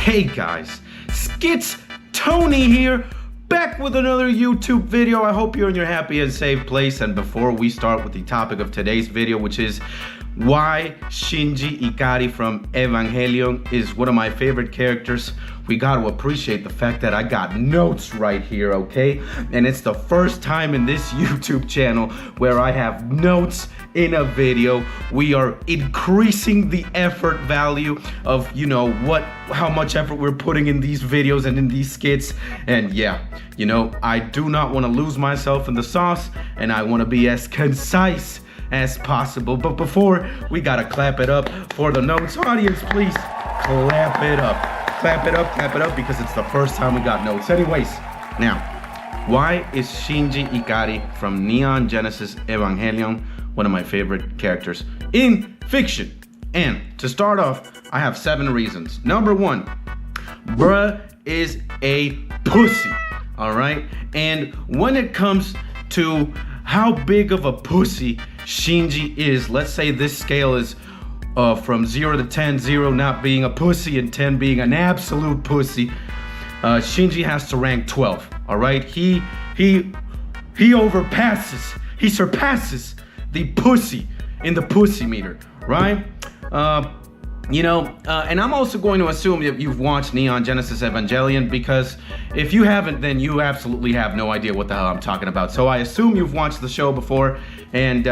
Hey guys, Skits Tony here, back with another YouTube video. I hope you're in your happy and safe place. And before we start with the topic of today's video, which is why Shinji Ikari from Evangelion is one of my favorite characters, we got to appreciate the fact that I got notes right here, okay? And it's the first time in this YouTube channel where I have notes in a video. We are increasing the effort value of, how much effort we're putting in these videos and in these skits. And yeah, I do not want to lose myself in the sauce, and I want to be as concise as possible. But before, we gotta clap it up for the notes. Audience, please clap it up. Clap it up, because it's the first time we got notes. Anyways, now, why is Shinji Ikari from Neon Genesis Evangelion one of my favorite characters in fiction? And to start off, I have 7 reasons. Number 1, bruh is a pussy, all right? And when it comes to how big of a pussy Shinji is, let's say this scale is from 0 to 10, 0 not being a pussy and 10 being an absolute pussy, Shinji has to rank 12, all right? He surpasses the pussy in the pussy meter, right? And I'm also going to assume that you've watched Neon Genesis Evangelion, because if you haven't, then you absolutely have no idea what the hell I'm talking about. So I assume you've watched the show before. And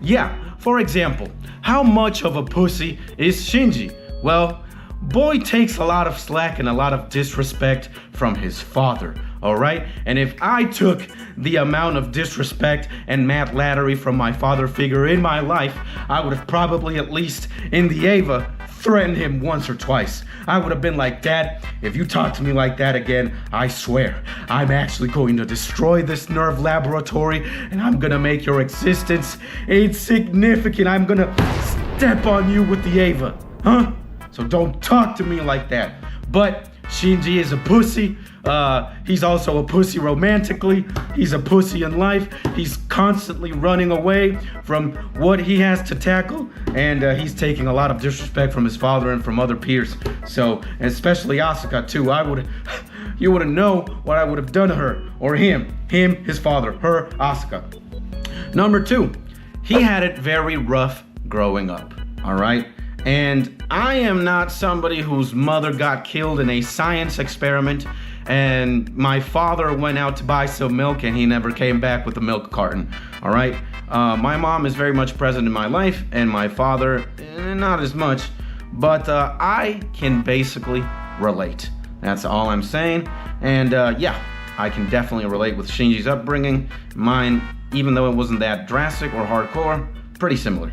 yeah, for example, how much of a pussy is Shinji? Well, boy takes a lot of slack and a lot of disrespect from his father, all right? And if I took the amount of disrespect and mad lattery from my father figure in my life, I would have probably, at least in the Eva, threatened him once or twice. I would have been like, Dad, if you talk to me like that again, I swear, I'm actually going to destroy this nerve laboratory, and I'm gonna make your existence insignificant. I'm gonna step on you with the Eva, huh? So don't talk to me like that. But Shinji is a pussy. He's also a pussy romantically. He's a pussy in life. He's constantly running away from what he has to tackle, and he's taking a lot of disrespect from his father and from other peers. So, especially Asuka too. You wouldn't know what I would have done to her, or him, his father, her, Asuka. Number 2, he had it very rough growing up, all right? And I am not somebody whose mother got killed in a science experiment, and my father went out to buy some milk and he never came back with the milk carton, all right? My mom is very much present in my life, and my father, not as much, but I can basically relate. That's all I'm saying. And yeah, I can definitely relate with Shinji's upbringing. Mine, even though it wasn't that drastic or hardcore, pretty similar.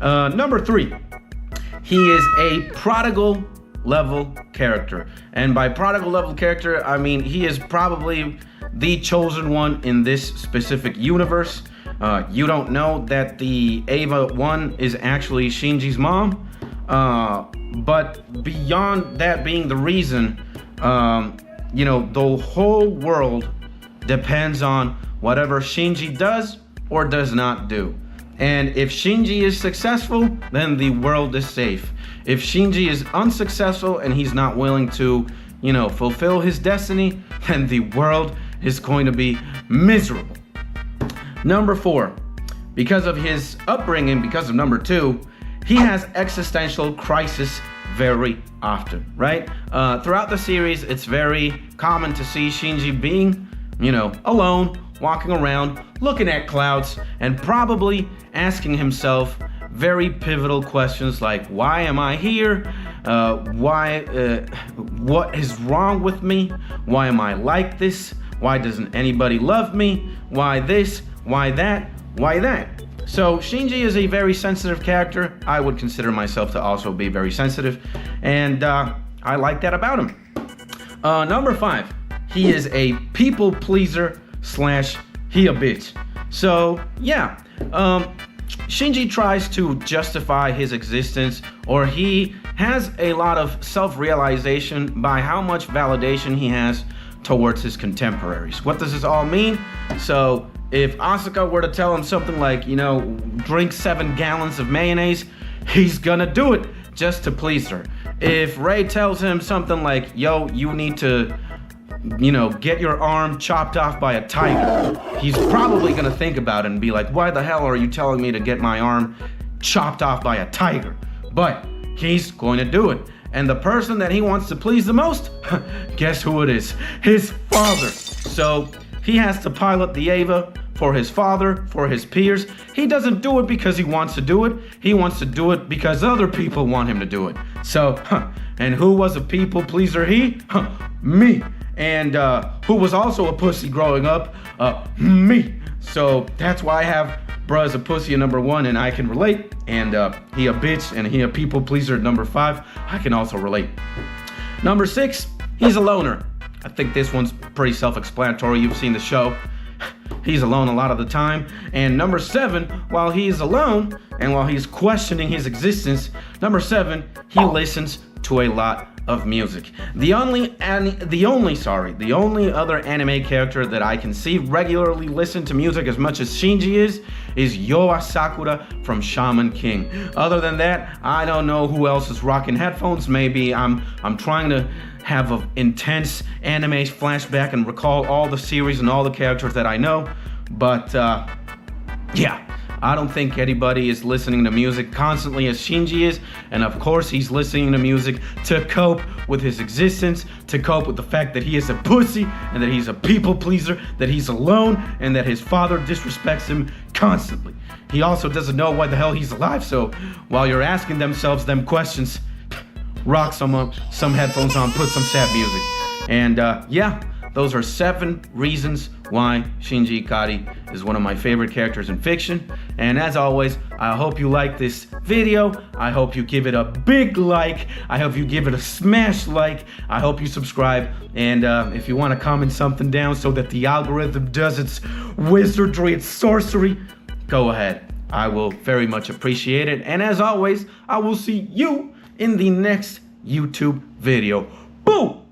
Number 3. He is a prodigal level character. And by prodigal level character, I mean he is probably the chosen one in this specific universe. You don't know that the Eva 1 is actually Shinji's mom. But beyond that being the reason, the whole world depends on whatever Shinji does or does not do. And if Shinji is successful, then the world is safe. If Shinji is unsuccessful and he's not willing to, fulfill his destiny, then the world is going to be miserable. Number 4, because of his upbringing, because of number 2, he has existential crisis very often, right? Throughout the series, it's very common to see Shinji being, alone, walking around, looking at clouds, and probably asking himself very pivotal questions like, why am I here? What is wrong with me? Why am I like this? Why doesn't anybody love me? Why this? Why that? Why that? So Shinji is a very sensitive character. I would consider myself to also be very sensitive, and I like that about him. Number 5, he is a people pleaser / he a bitch. So yeah, Shinji tries to justify his existence, or he has a lot of self-realization by how much validation he has towards his contemporaries. What does this all mean? So if Asuka were to tell him something like, drink 7 gallons of mayonnaise, he's gonna do it just to please her. if Ray tells him something like, yo, you need to, get your arm chopped off by a tiger, he's probably gonna think about it and be like, why the hell are you telling me to get my arm chopped off by a tiger? But he's going to do it. And the person that he wants to please the most, guess who it is? His father. So he has to pilot the Eva for his father, for his peers. He doesn't do it because he wants to do it. He wants to do it because other people want him to do it. So, and who was a people pleaser? Me. And who was also a pussy growing up? Me. So that's why I have bruh's a pussy at number 1 and I can relate. And he a bitch and he a people pleaser at number 5. I can also relate. Number 6, he's a loner. I think this one's pretty self-explanatory. You've seen the show. He's alone a lot of the time. And number 7, while he's alone and while he's questioning his existence, number 7, he listens to a lot of music. The only other anime character that I can see regularly listen to music as much as Shinji is Yoa Sakura from Shaman King. Other than that, I don't know who else is rocking headphones. Maybe I'm trying to have an intense anime flashback and recall all the series and all the characters that I know. But yeah, I don't think anybody is listening to music constantly as Shinji is. And of course, he's listening to music to cope with his existence, to cope with the fact that he is a pussy and that he's a people pleaser, that he's alone, and that his father disrespects him constantly. He also doesn't know why the hell he's alive. So while you're asking them questions, rock some headphones on, put some sad music. And yeah, those are 7 reasons why Shinji Ikari is one of my favorite characters in fiction. And as always, I hope you like this video. I hope you give it a big like. I hope you give it a smash like. I hope you subscribe. And if you want to comment something down so that the algorithm does its wizardry, its sorcery, go ahead. I will very much appreciate it. And as always, I will see you in the next YouTube video. Boo!